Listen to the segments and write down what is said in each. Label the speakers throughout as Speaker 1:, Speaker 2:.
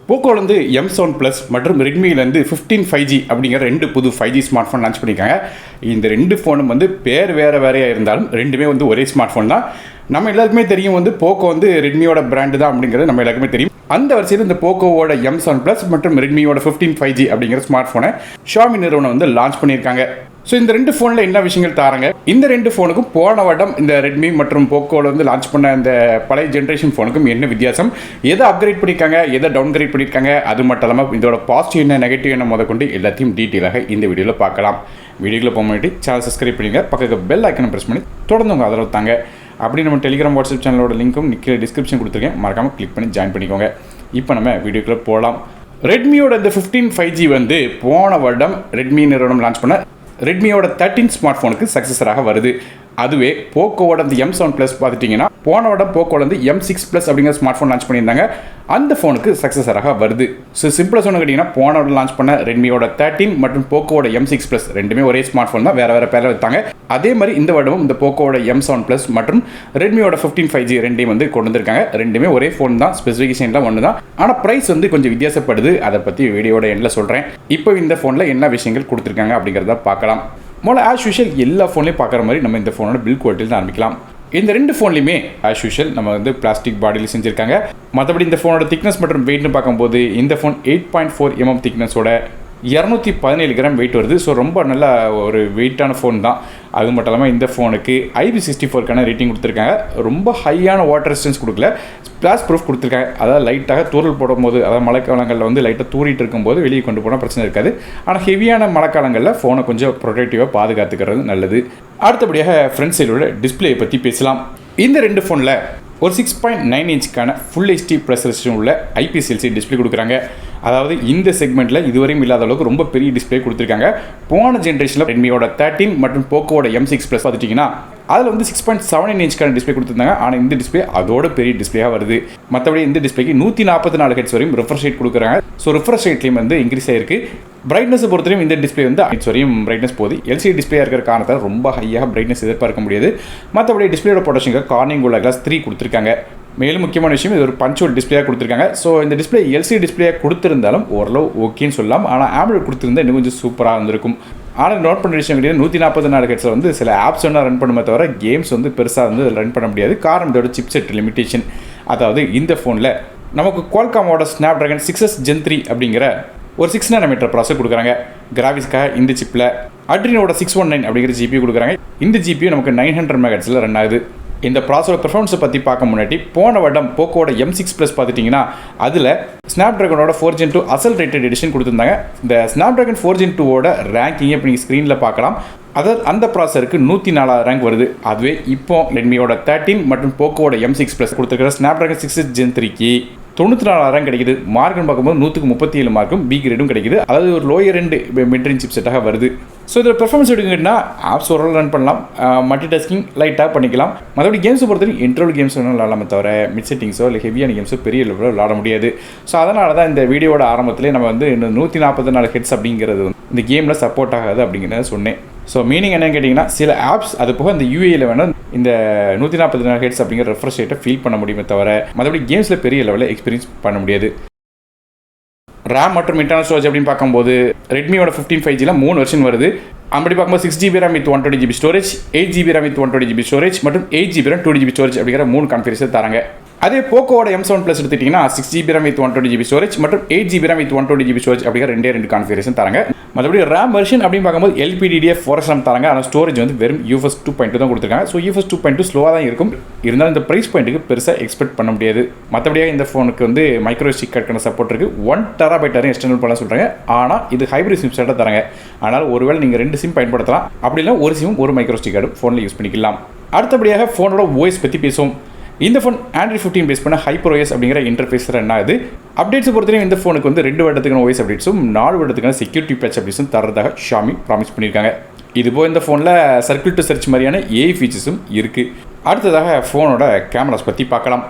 Speaker 1: போக்கோலேருந்து M7 plus மற்றும் ரெட்மிலேருந்து 15 5G அப்படிங்கிற ரெண்டு புது 5G ஸ்மார்ட் ஃபோன் லான்ச் பண்ணியிருக்காங்க. இந்த ரெண்டு ஃபோனும் பேர் வேறையாக இருந்தாலும் ரெண்டுமே ஒரே ஸ்மார்ட் ஃபோன் தான். நம்ம எல்லாருக்குமே தெரியும் போக்கோ ரெட்மியோட பிராண்டு தான் அப்படிங்கிறது நம்ம எல்லாருக்குமே தெரியும். அந்த வரிசையில் இந்த போக்கோவோட M7 ப்ளஸ் மற்றும் ரெட்மியோட 15 5G அப்படிங்கிற ஸ்மார்ட் ஃபோனை ஷாமி நிறுவனம் லான்ச் பண்ணியிருக்காங்க. ஸோ இந்த ரெண்டு ஃபோனில் என்ன விஷயங்கள் தாராங்க, இந்த ரெண்டு ஃபோனுக்கும் போன வருடம் இந்த ரெட்மி மற்றும் போக்கோவில் லான்ச் பண்ண இந்த பழைய ஜென்ரேஷன் ஃபோனுக்கும் என்ன வித்தியாசம், எதை அப்கிரேட் பண்ணியிருக்காங்க, எதை டவுன்கிரேட் பண்ணியிருக்காங்க, அது மட்டும் இல்லாமல் இதோட பாசிட்டிவ் என்ன நெகட்டிவ் என்ன முதற்கொண்டு எல்லாத்தையும் டீட்டெயிலாக இந்த வீடியோவில் பார்க்கலாம். வீடியோவில் போக முன்னாடி சேனல் சப்ஸ்கிரைப் பண்ணிங்க, பக்கத்துக்கு பெல் ஐக்கனை ப்ரெஸ் பண்ணி தொடர்ந்து உங்கள் ஆதரவு தாங்க. அப்படி நம்ம டெலிகிராம் வாட்ஸ்அப் சேனலோட லிங்க்கும் கீழே டிஸ்கிரிப்ஷன் கொடுத்துருக்கேன், மறக்காமல் கிளிக் பண்ணி ஜாயின் பண்ணிக்கோங்க. இப்போ நம்ம வீடியோக்குள்ளே போகலாம். ரெட்மியோட இந்த 15 5G போன வருடம் ரெட்மி நிறுவனம் லான்ச் பண்ண ரெட்மியோட 13 ஸ்மார்ட் ஃபோனுக்கு சக்ஸஸராக வருது. அதுவே போக்கோவோட இந்த M7 ப்ளஸ் பார்த்துட்டிங்கன்னா போன வருடம் போக்கோட M6 ப்ளஸ் அப்படிங்கிற ஸ்மார்ட் ஃபோன் லான்ச் பண்ணியிருந்தாங்க. அந்த ஃபோனுக்கு சக்ஸஸராக வருது. ஸோ சிம்பிளாக சொன்ன கேட்டிங்கன்னா போன வருடம் லான்ச் பண்ண ரெட்மியோட 13 மற்றும் போக்கோவோட M6 ப்ளஸ் ரெண்டுமே ஒரே ஸ்மார்ட் ஃபோன் தான், வேறு பேரில் வைத்தாங்க. அதே மாதிரி இந்த வருடமும் இந்த போக்கோவோட M7 ப்ளஸ் மற்றும் ரெட்மியோட 15 5G ரெண்டையும் கொண்டு வந்திருக்காங்க. ரெண்டுமே ஒரே ஃபோன் தான், ஸ்பெசிஃபிகேஷன்லாம் ஒன்று தான். ஆனால் ப்ரைஸ் கொஞ்சம் வித்தியாசப்படுது. அதை பற்றி வீடியோட எண்டில் சொல்கிறேன். இப்போ இந்த ஃபோனில் என்ன விஷயங்கள் கொடுத்துருக்காங்க அப்படிங்கிறத பார்க்கலாம். முதல்ல ஆஸ் யூஷுவல் எல்லா ஃபோன்லையும் பார்க்குற மாதிரி நம்ம இந்த ஃபோனோட பில் குவாலிட்டியில் தான் ஆரம்பிக்கலாம். இந்த ரெண்டு ஃபோன்லையுமே ஆஸ் யூஷுவல் நம்ம பிளாஸ்டிக் பாடியில் செஞ்சுருக்காங்க. மற்றபடி இந்த ஃபோனோட திக்னஸ் மற்றும் வெயிட்னு பார்க்கும்போது இந்த ஃபோன் 8.4 mm திக்னஸோட 217 கிராம் வெயிட் வருது. ஸோ ரொம்ப நல்ல ஒரு வெயிட்டான ஃபோன் தான். அது மட்டும் இல்லாமல் இந்த ஃபோனுக்கு IP64க்கான ரேட்டிங் கொடுத்துருக்காங்க. ரொம்ப ஹையான வாட்டர் ரெசிஸ்டன்ஸ் கொடுக்கல, ஸ்பிளாஷ் ப்ரூஃப் கொடுத்துருக்காங்க. அதாவது லைட்டாக தூரல் போடும்போது, அதாவது மழைக்காலங்களில் லைட்டாக தூரிட்டு இருக்கும்போது வெளியே கொண்டு போனால் பிரச்சனை இருக்காது. ஆனால் ஹெவியான மழைக்காலங்களில் ஃபோனை கொஞ்சம் ப்ரொடெக்டிவாக பாதுகாத்துக்கிறது நல்லது. அடுத்தபடியாக ஃப்ரண்ட் சைடோட டிஸ்பிளேயை பற்றி பேசலாம். இந்த ரெண்டு ஃபோனில் ஒரு 6.9 இன்ச்சுக்கான ஃபுல் HD ப்ளஸ் ரெசிஸ்டன் உள்ள IPS LCD டிஸ்பிளே கொடுக்குறாங்க. அதாவது இந்த செக்மெண்ட்டில் இதுவரையும் இல்லாத அளவுக்கு ரொம்ப பெரிய டிஸ்பிளே கொடுத்துருக்காங்க. போன ஜென்ரேஷனில் ரெட்மியோட 13 மற்றும் போக்கோவோட M6 ப்ளஸ் பார்த்துட்டிங்கன்னா அதில் 6.7 இன்ச்சுக்கான டிஸ்பிளே கொடுத்துருந்தாங்க. ஆனால் இந்த டிஸ்பிளே அதோட பெரிய டிஸ்பிளேயாக வருது. மற்றபடி இந்த டிஸ்பிளேக்கு 144 ஹெர்ட்ஸ் வரையும் ரெஃப்ரெஷ் ரேட் கொடுக்குறாங்க. ஸோ ரெஃப்ரெஷ் ரேட்லேயும் இன்க்ரீஸ் ஆயிருக்கு. பிரைட்னஸை பொறுத்தவரையும் இந்த டிஸ்பிளே ஹைட்ஸ் வரையும் பிரைட்னஸ் போகுது. LCD டிஸ்பிளே இருக்கிற காரணத்தால் ரொம்ப ஹையாக பிரைட்னஸ் எதிர்பார்க்க முடியாது. மற்றபடி டிஸ்பிளேயோட ப்ரொடக்ஷனுக்கு கார்னிங் உள்ள கிளாஸ் 3 கொடுத்துருக்காங்க. மேலும் முக்கியமான விஷயம், இது ஒரு பஞ்சுவல் டிஸ்பிளேயாக கொடுத்துருக்காங்க. ஸோ இந்த டிஸ்பிளே LCD டிஸ்பிளேயாக கொடுத்துருந்தாலும் ஓரளவு ஓகேன்னு சொல்லலாம். ஆனால் AMOLED கொடுத்துருந்தா இன்னும் கொஞ்சம் சூப்பராக இருந்திருக்கும். ஆனால் நோட் பண்ண விஷயம் கிடையாது, 144 ஹெர்ட்ஸில் சில ஆப்ஸ் ரன் பண்ணுமே தவிர கேம்ஸ் பெருசாக ரன் பண்ண முடியாது. காரணம் இதோட சிப்செட் லிமிட்டேஷன். அதாவது இந்த ஃபோனில் நமக்கு குவால்காமோட ஸ்னாப்ட்ராகன் 6s Gen 3 அப்படிங்கிற ஒரு 6 nm ப்ராசஸர் கொடுக்குறாங்க. கிராஃபிக்ஸ்க்காக இந்த சிப்பில் அட்ரினோட 619 அப்படிங்கிற GPU கொடுக்குறாங்க. இந்த GPU நமக்கு 900 MHz ரன் ஆகுது. இந்த ப்ராசஸரோட பெர்ஃபார்மன்ஸை பற்றி பார்க்க முன்னாடி போன வருடம் போக்கோட M6 ப்ளஸ் பார்த்துட்டிங்கன்னா அதில் ஸ்னாப்ட்ராகனோட 4 Gen 2 அசல் ரேட்டட் எடிஷன் கொடுத்துருந்தாங்க. இந்த ஸ்னாப்ட்ராகன் 4 Gen 2ஓட ரேங்கிங்கை இப்போ நீங்கள் ஸ்க்ரீனில் பார்க்கலாம். அதாவது அந்த ப்ராசஸருக்கு 104 ரேங்க் வருது. அதுவே இப்போ ரெட்மியோட 13 மற்றும் போக்கோட M6 ப்ளஸ் கொடுத்துருக்கிற ஸ்னாப்ட்ராகன் 6s Gen 3க்கு 94 ரேங்க் கிடைக்குது. மார்க்குன்னு பார்க்கும்போது 137 மார்க்கும் B கிரேடும் கிடைக்குது. அதாவது ஒரு லோயர் ரெண்டு மிட்ரேஞ்ச் சிப்செட்டாக வருது. ஸோ இதில் பெர்ஃபார்மன்ஸ் எடுக்குங்கன்னா ஆப்ஸ் ஓரளவு ரன் பண்ணலாம், மல்டி டாஸ்கிங் லைட்டாக பண்ணிக்கலாம். மற்றபடி கேம்ஸை பொறுத்தவரைக்கும் இன்ட்ரோல் கேம்ஸ் வேணும் விளாடலாமே தவிர மிட் செட்டிங்ஸோ இல்லை ஹெவியான கேம்ஸோ பெரிய லெவலில் விளாட முடியாது. ஸோ அதனால தான் இந்த வீடியோட ஆரம்பத்திலே நம்ம இன்னும் 144 ஹெட்ஸ் அப்படிங்கிறது இந்த கேமில் சப்போர்ட் ஆகாது அப்படிங்கிறத சொன்னேன். ஸோ மீனிங் என்னன்னு கேட்டிங்கன்னா, சில ஆப்ஸ் அது போக இந்த UAEல வேணும் இந்த 144 ஹெர்ட்ஸ் அப்படிங்கிற ரெஃப்ரெஷ் ரேட்டை ஃபீல் பண்ண முடியுமே தவிர மற்றபடி கேம்ஸில் பெரிய லெவலில் எக்ஸ்பீரியன்ஸ் பண்ண முடியாது. RAM மற்றும் இன்டர்னல் ஸ்டோரேஜ் அப்படின்னு பார்க்கும்போது ரெட்மியோட 15 5Gல 3 வெர்ஷன் வருது. அப்படி பார்க்கும்போது 6GB RAM with 120GB storage, 8GB RAM with 120GB storage மற்றும் 8GB RAM 2GB ஸ்டோரேஜ் அப்படிங்கிற 3 கான்ஃபிகரேஷன் தராங்க. அதே போக்கோவோட M7 ப்ளஸ் எடுத்துட்டிங்கன்னா 6GB RAM with 120GB storage மற்றும் 8GB RAM with 120GB storage அப்படிங்கிற ரெண்டு கான்ஃபிகரேஷன் தராங்க. மற்றபடி RAM வெர்ஷன் அப்படின்னு பார்க்கும்போது LPDDR4 தராங்க. ஆனால் ஸ்டோரேஜ் வெறும் UFS 2.2 தான் கொடுத்துருக்காங்க. ஸோ UFS 2.2 ஸ்லோவாக தான் இருக்கும். இருந்தாலும் இந்த ப்ரைஸ் பாயிண்ட்டுக்கு பெருசாக எக்ஸ்பெக்ட் பண்ண முடியாது. மற்றபடியாக இந்த ஃபோனுக்கு மைக்ரோ SD கார்டுக்கான சப்போர்ட் இருக்குது. 1 TB வரையும் எக்ஸ்டர்னல் பண்ண சொல்கிறாங்க. ஆனால் இது ஹைப்ரிட் சிம் செட்டாக தராங்க. ஆனால் ஒருவேளை நீங்கள் 2 சிம் பயன்படுத்தலாம். அப்படி இல்லை ஒரு சிம் ஒரு மைக்ரோ SD கார்டு ஃபோனில் யூஸ் பண்ணிக்கலாம். அடுத்தபடியாக ஃபோனோட OS பற்றி பேசுவோம். இந்த ஃபோன் Android 15 பேஸ் பண்ண HyperOS அப்படிங்கிற இன்டர்ஃபேஸ் ரன் ஆகுது. அப்டேட்ஸ் பொறுத்தவரைக்கும் இந்த ஃபோனுக்கு 2 வருடத்துக்கான OS அப்டேட்ஸும் 4 வருடத்துக்கான செக்யூரிட்டி பேட்ச் அப்டேட்ஸும் தரதாக ஷாமி ப்ராமிஸ் பண்ணியிருக்காங்க. இதுபோல் இந்த ஃபோனில் சர்க்கிள் டு சர்ச் மாதிரியான AI ஃபீச்சர்ஸும் இருக்குது. அடுத்ததாக ஃபோனோட கேமராஸ் பற்றி பார்க்கலாம்.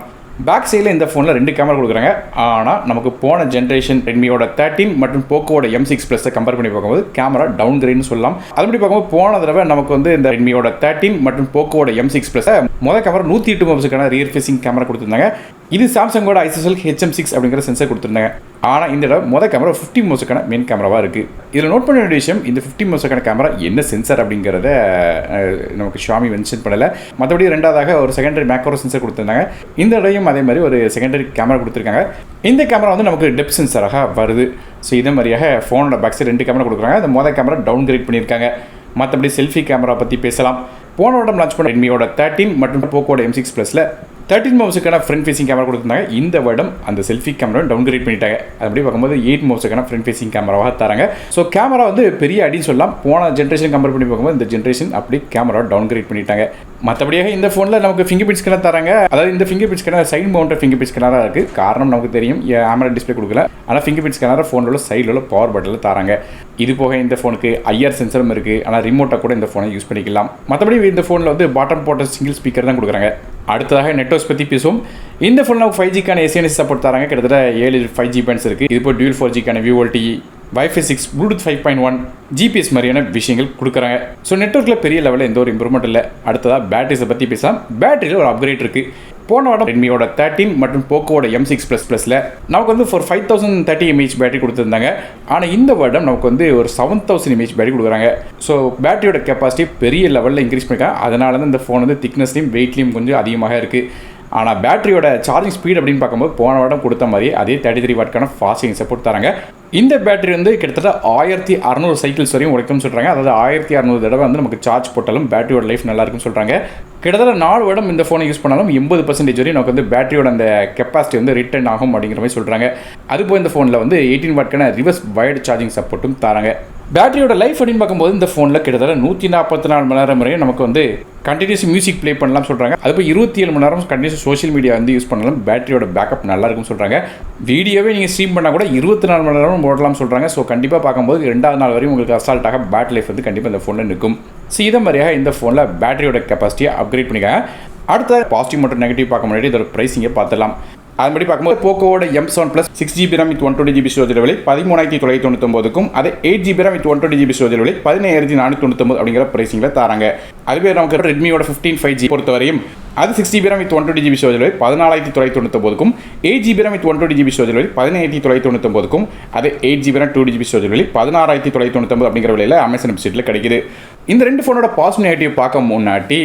Speaker 1: பேக் சைடில் இந்த ஃபோனில் 2 கேமரா கொடுக்குறாங்க. ஆனால் நமக்கு போன ஜென்ரேஷன் ரெட்மியோட 13 மற்றும் போக்கோவோட M6 ப்ளஸை கம்பேர் பண்ணி பார்க்கும்போது கேமரா டவுன் கிரேட்னு சொல்லலாம். அதுபடி பார்க்கும்போது போன தடவை நமக்கு இந்த ரெட்மியோட 13 மற்றும் போக்கோவோட M6 ப்ளஸை முதல் கேமரா 108 மெகாபிக்சலுக்கான ரியர் ஃபேசிங் கேமரா கொடுத்துருந்தாங்க. இது சாம்சங்கோட ஐஎஸ்எல் HM6 அப்படிங்கிற சென்சர் கொடுத்துருந்தாங்க. ஆனால் இந்த தடவை மொதல் கேமரா 50 மெகாபிக்சலுக்கான மெயின் கேமராவாக இருக்குது. இதில் நோட் பண்ண வேண்டிய விஷயம், இந்த 50 மெகாபிக்சலுக்கான கேமரா என்ன சென்சர் அப்படிங்கிறத நமக்கு ஷாமி மென்ஷன் பண்ணலை. மற்றபடி ரெண்டாவதாக ஒரு செகண்டரி மேக்ரோ சென்சர் கொடுத்துருந்தாங்க. இந்த தடவையும் அதே மாதிரி ஒரு செகண்டரி கேமரா கொடுத்துருக்காங்க. இந்த கேமரா வந்து நமக்கு டெப்த் சென்சராக வருது. ஸோ இதே மாதிரியாக ஃபோனோட பேக் சைடு 2 கேமரா கொடுக்குறாங்க. அந்த மொதல் கேமரா டவுன் கிரேட் பண்ணியிருக்காங்க. மற்றபடி செல்ஃபி கேமரா பற்றி பேசலாம். போன வருடம் லான்ச் பண்ண ரெட்மியோட 13 மற்றும் போக்கோட M6 ப்ளஸில் 13 மெகாபிக்சலுக்கான ஃப்ரண்ட் ஃபேசிங் கேமரா கொடுத்துருந்தாங்க. இந்த வருடம் அந்த செல்ஃபி கேமரா டவுன் கிரேட் பண்ணிட்டாங்க. அப்படி பார்க்கும்போது 8 மெகாபிக்சலுக்கான ஃப்ரண்ட் ஃபேசிங் கேமராவாக தராங்க. ஸோ கேமரா வந்து பெரிய அடின்னு சொல்லலாம். போன ஜென்ரேஷன் கம்பேர் பண்ணி பார்க்கும்போது இந்த ஜென்ரேஷன் அப்படி கேமரா டவுன் கிரேட் பண்ணிட்டாங்க. மற்றபடியாக இந்த ஃபோனில் நமக்கு ஃபிங்கர் பிரிண்ட் ஸ்கேனர் தராங்க. அதாவது இந்த fingerprint scanner side mounted fingerprint ஸ்கேனராக இருக்குது. காரணம் நமக்கு தெரியும், AMOLED டிஸ்பிளே கொடுக்கல. ஆனால் ஃபிங்கர் பிரிண்ட் ஸ்கேனர் ஃபோனோட சைடில் உள்ள பவர் பட்டனில் தராங்க. இது போக இந்த ஃபோனுக்கு IR சென்சரும் இருக்குது. ஆனால் ரிமோட்டாக கூட இந்த ஃபோனை யூஸ் பண்ணிக்கலாம். மற்றபடி இந்த ஃபோனில் வந்து பாட்டம் போட்ட சிங்கிள் ஸ்பீக்கர் தான் கொடுக்குறாங்க. அடுத்ததாக நெட்வொர்க்ஸ் பற்றி பேசுவோம். இந்த ஃபோனில் நமக்கு 5Gக்கான SNS சப்போர்ட் தராங்க. கிட்டத்தட்ட 7 5G பேண்ட்ஸ் இருக்குது. இது இப்போ dual 4Gக்கான VoLTE, Wi-Fi 6, Bluetooth 5.1, GPS மாதிரியான விஷயங்கள் கொடுக்குறாங்க. ஸோ நெட்வொர்க்கில் பெரிய லெவலில் எந்த ஒரு இம்ப்ரூவ்மெண்ட் இல்லை. அடுத்ததாக பேட்டரிஸை பற்றி பேசலாம். பேட்டரியில் ஒரு அப்கிரேட் இருக்குது. போன வாரம் ரெட்மியோட 13 மற்றும் போக்கோட M6 ப்ளஸில் நமக்கு வந்து ஒரு 5030 mAh பேட்டரி கொடுத்துருந்தாங்க. ஆனால் இந்த வருடம் நமக்கு வந்து ஒரு 7000 mAh பேட்டரி கொடுக்குறாங்க. ஸோ பேட்டரியோட கெப்பாசிட்டி பெரிய லெவலில் இன்க்ரீஸ் பண்ணியிருக்காங்க. அதனால தான் இந்த ஃபோன் வந்து திக்னஸ்லையும் வெயிட்லையும் கொஞ்சம் அதிகமாக இருக்குது. ஆனால் பேட்டரியோட சார்ஜிங் ஸ்பீட் அப்படின்னு பார்க்கும்போது போன வருடம் கொடுத்த மாதிரி அதே 33 வாட்க்கான ஃபாஸ்ட் சார்ஜிங் சப்போர்ட் தராங்க. இந்த பேட்டரி வந்து கிட்டத்தட்ட 1600 சைக்கிள்ஸ் வரையும் உழைக்கும்னு சொல்கிறாங்க. அதாவது 1600 தடவை வந்து நமக்கு சார்ஜ் போட்டாலும் பேட்டரியோட லைஃப் நல்லா இருக்குன்னு சொல்கிறாங்க. கிட்டத்தட்ட 4 வருடம் இந்த ஃபோனை யூஸ் பண்ணாலும் 80% வரையும் நமக்கு வந்து பேட்டரியோட அந்த கெப்பாசிட்டி வந்து ரிட்டர்ன் ஆகும் அப்படிங்கிற மாதிரி சொல்கிறாங்க. அதுபோல் இந்த ஃபோனில் வந்து 18 வாட்க்கான ரிவர்ஸ் வயர்டு சார்ஜிங் சப்போர்ட்டும் தராங்க. பேட்டரியோட லைஃப் அப்படின்னு பார்க்கும்போது இந்த ஃபோனில் கிட்டத்தட்ட 144 மணி நேரம் வரையும் நமக்கு வந்து கண்டினியூஸ் மியூசிக் ப்ளே பண்ணலாம் சொல்கிறாங்க. அதுபோல் 27 மணி நேரம் கண்டினியூஸ் சோஷியல் மீடியா வந்து யூஸ் பண்ணலாம். பேட்டரியோட பேக்கப் நல்லா இருக்கும்னு சொல்கிறாங்க. வீடியோவே நீங்கள் ஸ்ட்ரீம் பண்ணால் கூட 24 மணி நேரம் ஓடலாம் சொல்கிறாங்க. ஸோ கண்டிப்பாக பார்க்கும்போது 2வது நாள் வரையும் உங்களுக்கு அசால்ட்டாக பேட்டரி லைஃப் வந்து கண்டிப்பாக இந்த ஃபோனில் நிற்கும். ஸோ இதே மாதிரியாக இந்த ஃபோனில் பேட்டரியோட கெப்பாசிட்டியை அப்கிரேட் பண்ணிக்காங்க. அடுத்த பாசிட்டிவ் மற்றும் நெகட்டிவ் பார்க்க முன்னாடி இதோட ப்ரைஸிங்கை பார்த்துலாம். அதுபடி பார்க்கும்போது போக்கோட M7 Plus 6GB RAM with 120GB storage விலை 13,999க்கும் அதே 8GB RAM with 120GB storage விலை 17,499 அப்படிங்கிற பிரைசிங்கில் தராங்க. அதுவே நமக்கு ரெட்மியோட 15 5G பொறுத்தவரையும் அது 6GB RAM with 120GB storage விலை 14,999க்கும் 8GB RAM with 120GB storage விலை 17,999க்கும் அதே 8GB RAM 2GB ஸ்டோரேஜ் விலை 16,999 அப்படிங்கிற விலையில் அமேசான் வெப்சைட்டில் கிடைக்குது. இந்த ரெண்டு ஃபோனோட பாசிட்டிவ் நெகட்டிவ் பார்க்க முன்னாடி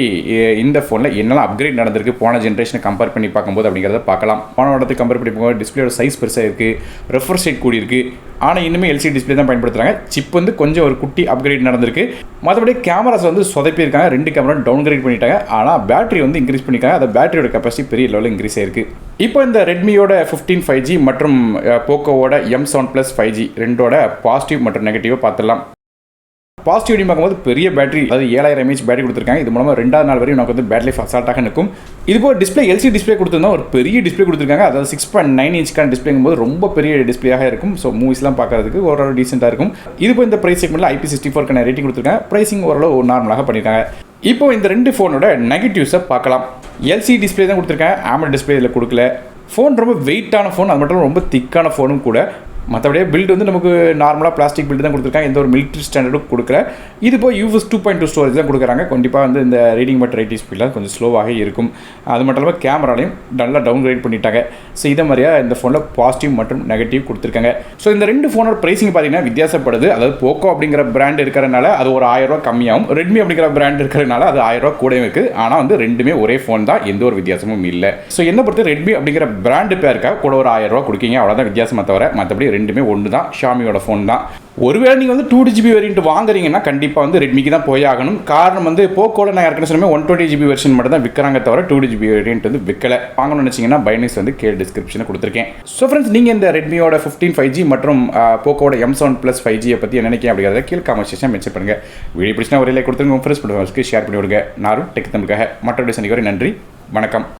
Speaker 1: இந்த ஃபோனில் என்னெல்லாம் அப்கிரேட் நடந்திருக்கு போன ஜென்ரேஷனை கம்பேர் பண்ணி பார்க்கும்போது அப்படிங்கிறத பார்க்கலாம். போன வருடத்தை கம்பேர் பண்ணி பார்க்கும்போது டிஸ்பிளேயோட சைஸ் பெருசாக இருக்குது, ரெஃப்ரெஷ் ரேட் கூடி இருக்குது. ஆனால் இன்னுமே LCD டிஸ்பிளே தான் பயன்படுத்துகிறாங்க. சிப் வந்து கொஞ்சம் ஒரு குட்டி அப்கிரேட் நடந்திருக்கு. மற்றபடி கேமராஸ் வந்து சொதப்பியிருக்காங்க. 2 கேமரா டவுன் கிரேட் பண்ணிட்டாங்க. ஆனால் பேட்டரி வந்து இன்க்ரீஸ் பண்ணியிருக்காங்க. அந்த பேட்டரியோட கெப்பாசிட்டி பெரிய லெவலில் இன்க்ரீஸ் ஆயிருக்கு. இப்போ இந்த ரெட்மியோட 15 5G மற்றும் போக்கோவோட M7 Plus 5G ரெண்டோட பாசிட்டிவ் மற்றும் நெகட்டிவாக பார்த்துடலாம். பாசிட்டிவ் பார்க்கும்போது பெரிய பேட்டரி, அதாவது 7000 mAh பேட்டரி கொடுத்துருக்காங்க. இது மூலமாக 2வது நாள் வரையும் நமக்கு வந்து பேட்டரி லைஃப் அசால்ட்டாக நிற்கும். இது போல் டிஸ்பிளே LCD டிஸ்பிளே கொடுத்துருந்தா ஒரு பெரிய டிஸ்பிளே கொடுத்துருக்காங்க. அதாவது 6.9 இன்ச்க்கான டிஸ்பிளேங்கும் போது ரொம்ப பெரிய டிஸ்பிளேயாக இருக்கும். ஸோ மூவிஸ்லாம் பார்க்கறதுக்கு ஓரளவு டீசெண்டாக இருக்கும். இது போல் இந்த ப்ரைஸ் செக்மெண்ட்டில் IP64க்கான ரேட்டிங் கொடுத்துருக்காங்க. ப்ரைஸிங் ஓரளவு நார்மலாக பண்ணியிருக்காங்க. இப்போ இந்த ரெண்டு ஃபோனோட நெகட்டிவ்ஸை பார்க்கலாம். LCD டிஸ்பிளே தான் கொடுத்துருக்காங்க. AMOLED டிஸ்பிளே இதில் கொடுக்கல. ஃபோன் ரொம்ப வெயிட்டான ஃபோன், அது மட்டும் ரொம்ப திக்கான ஃபோனும் கூட. மற்றபடியே பில்டு வந்து நமக்கு நார்மலாக பிளாஸ்டிக் பில்டு தான் கொடுத்துருக்காங்க. எந்த ஒரு மிலிட்ரி ஸ்டாண்டர்டும் கொடுக்குற. இது போய் UFS 2.2 ஸ்டோரேஜ் தான் கொடுக்குறாங்க. கண்டிப்பாக வந்து இந்த ரீடிங் பட் ரைட்டிங் ஸ்பீடில் கொஞ்சம் ஸ்லோவாக இருக்கும். அது மட்டும் இல்லாமல் கேமராலையும் நல்லா டவுன் கிரேட் பண்ணிட்டாங்க. ஸோ இதே மாதிரியாக இந்த ஃபோனில் பாசிட்டிவ் மற்றும் நெகட்டிவ் கொடுத்துருக்காங்க. ஸோ இந்த ரெண்டு ஃபோனோட ப்ரைஸிங் பார்த்தீங்கன்னா வித்தியாசப்படுது. அதாவது போக்கோ அப்படிங்கிற பிராண்ட் இருக்கிறனால அது ஒரு 1000 ரூபா கம்மியாகும். ரெட்மி அப்படிங்கிற பிராண்ட் இருக்கிறனால அது 1000 ரூபா கூடயும் இருக்குது. ஆனால் வந்து ரெண்டுமே ஒரே ஃபோன் தான், எந்த ஒரு வித்தியாசமும் இல்லை. ஸோ என்ன பொறுத்து ரெட்மி அப்படிங்கிற பிராண்டு பேருக்காக கூட ஒரு 1000 ரூபா கொடுக்கீங்க, அவ்வளோதான் வித்தியாசமாக தவிர மற்றபடி ரெண்டுமே ஒன்று தான். ஷாமியோட ஃபோன் தான். ஒருவேளை நீங்கள் வந்து 2GB வேரியன்ட் வாங்குறீங்கன்னா கண்டிப்பாக வந்து ரெட்மிக்கு தான் போய் ஆகணும். காரணம் வந்து போக்கோல நான் ஏற்கனவே சொன்ன 120GB வெர்ஷன் மட்டும் தான் விற்கிறாங்க தவிர 2GB வேரியன்ட் வந்து விற்கல. வாங்கணும்னு நினச்சிங்கன்னா பைனிஸ் வந்து டிஸ்கிரிப்ஷனில் கொடுத்துருக்கேன். ஸோ ஃப்ரெண்ட்ஸ், நீங்கள் இந்த ரெட்மியோட 15 5G மற்றும் போக்கோட M7 Plus 5G பற்றி என்ன நினைக்கிறேன் அப்படிங்கிறத கீழே காமெண்ட் செக்ஷன் மென்ஷன் பண்ணுங்கள். வீடியோ பிடிச்சினா ஒரு லைக் கொடுத்துருங்க, உங்கள் ஃப்ரெண்ட்ஸ் பண்ணுறவங்களுக்கு ஷேர் பண்ணி விடுங்க. நானும் டெக் தமிழுக்காக மற்றொரு சந்திக்க வரை நன்றி, வணக்கம்.